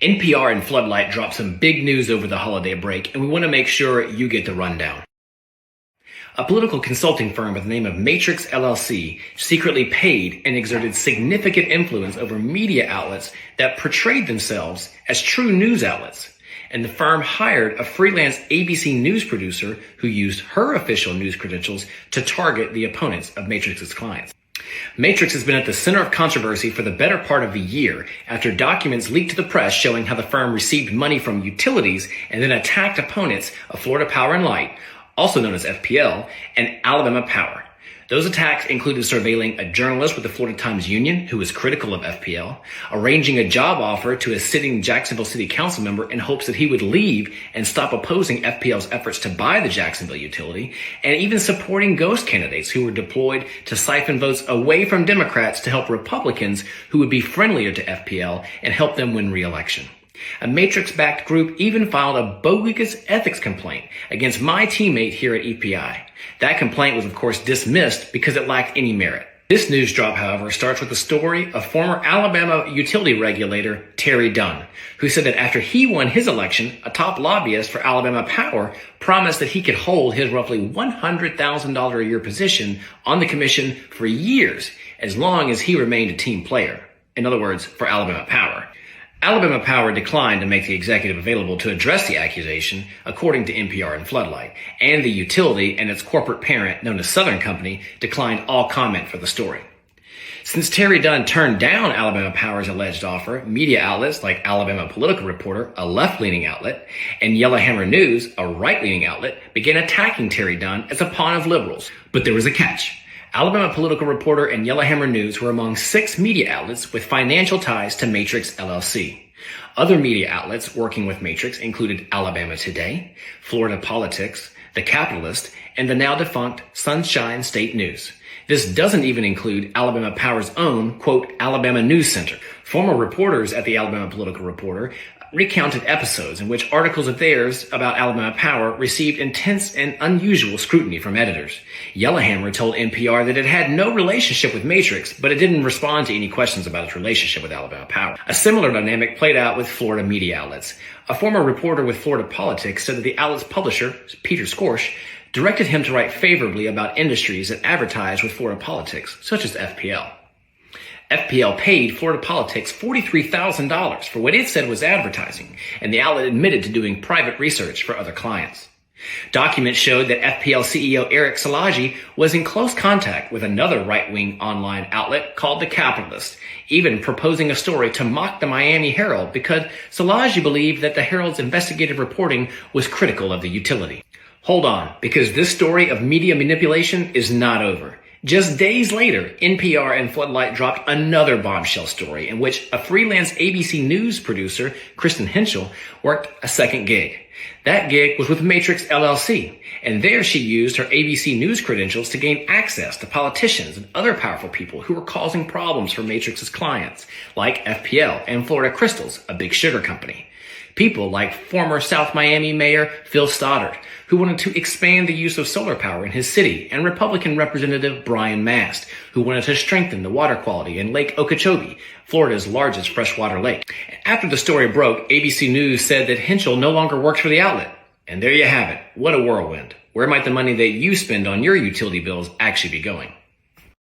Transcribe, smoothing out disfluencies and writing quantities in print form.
NPR and Floodlight dropped some big news over the holiday break, and we want to make sure you get the rundown. A political consulting firm by the name of Matrix LLC secretly paid and exerted significant influence over media outlets that portrayed themselves as true news outlets. And the firm hired a freelance ABC news producer who used her official news credentials to target the opponents of Matrix's clients. Matrix has been at the center of controversy for the better part of a year after documents leaked to the press showing how the firm received money from utilities and then attacked opponents of Florida Power and Light, also known as FPL, and Alabama Power. Those attacks included surveilling a journalist with the Florida Times-Union who was critical of FPL, arranging a job offer to a sitting Jacksonville City Council member in hopes that he would leave and stop opposing FPL's efforts to buy the Jacksonville utility, and even supporting ghost candidates who were deployed to siphon votes away from Democrats to help Republicans who would be friendlier to FPL and help them win re-election. A Matrix-backed group even filed a bogus ethics complaint against my teammate here at EPI. That complaint was, of course, dismissed because it lacked any merit. This news drop, however, starts with the story of former Alabama utility regulator Terry Dunn, who said that after he won his election, a top lobbyist for Alabama Power promised that he could hold his roughly $100,000 a year position on the commission for years, as long as he remained a team player. In other words, for Alabama Power. Alabama Power declined to make the executive available to address the accusation, according to NPR and Floodlight, and the utility and its corporate parent, known as Southern Company, declined all comment for the story. Since Terry Dunn turned down Alabama Power's alleged offer, media outlets like Alabama Political Reporter, a left-leaning outlet, and Yellowhammer News, a right-leaning outlet, began attacking Terry Dunn as a pawn of liberals. But there was a catch. Alabama Political Reporter and Yellowhammer News were among 6 media outlets with financial ties to Matrix LLC. Other media outlets working with Matrix included Alabama Today, Florida Politics, The Capitalist, and the now defunct Sunshine State News. This doesn't even include Alabama Power's own, quote, Alabama News Center. Former reporters at the Alabama Political Reporter recounted episodes in which articles of theirs about Alabama Power received intense and unusual scrutiny from editors. Yellowhammer told NPR that it had no relationship with Matrix, but it didn't respond to any questions about its relationship with Alabama Power. A similar dynamic played out with Florida media outlets. A former reporter with Florida Politics said that the outlet's publisher, Peter Skorsh, directed him to write favorably about industries that advertise with Florida politics, such as FPL. FPL paid Florida Politics $43,000 for what it said was advertising, and the outlet admitted to doing private research for other clients. Documents showed that FPL CEO Eric Szilagyi was in close contact with another right-wing online outlet called The Capitalist, even proposing a story to mock the Miami Herald because Szilagyi believed that the Herald's investigative reporting was critical of the utility. Hold on, because this story of media manipulation is not over. Just days later, NPR and Floodlight dropped another bombshell story in which a freelance ABC News producer, Kristen Henschel, worked a second gig. That gig was with Matrix LLC, and there she used her ABC News credentials to gain access to politicians and other powerful people who were causing problems for Matrix's clients, like FPL and Florida Crystals, a big sugar company. People like former South Miami Mayor Phil Stoddard, who wanted to expand the use of solar power in his city, and Republican Representative Brian Mast, who wanted to strengthen the water quality in Lake Okeechobee, Florida's largest freshwater lake. After the story broke, ABC News said that Henschel no longer works for the outlet. And there you have it. What a whirlwind. Where might the money that you spend on your utility bills actually be going?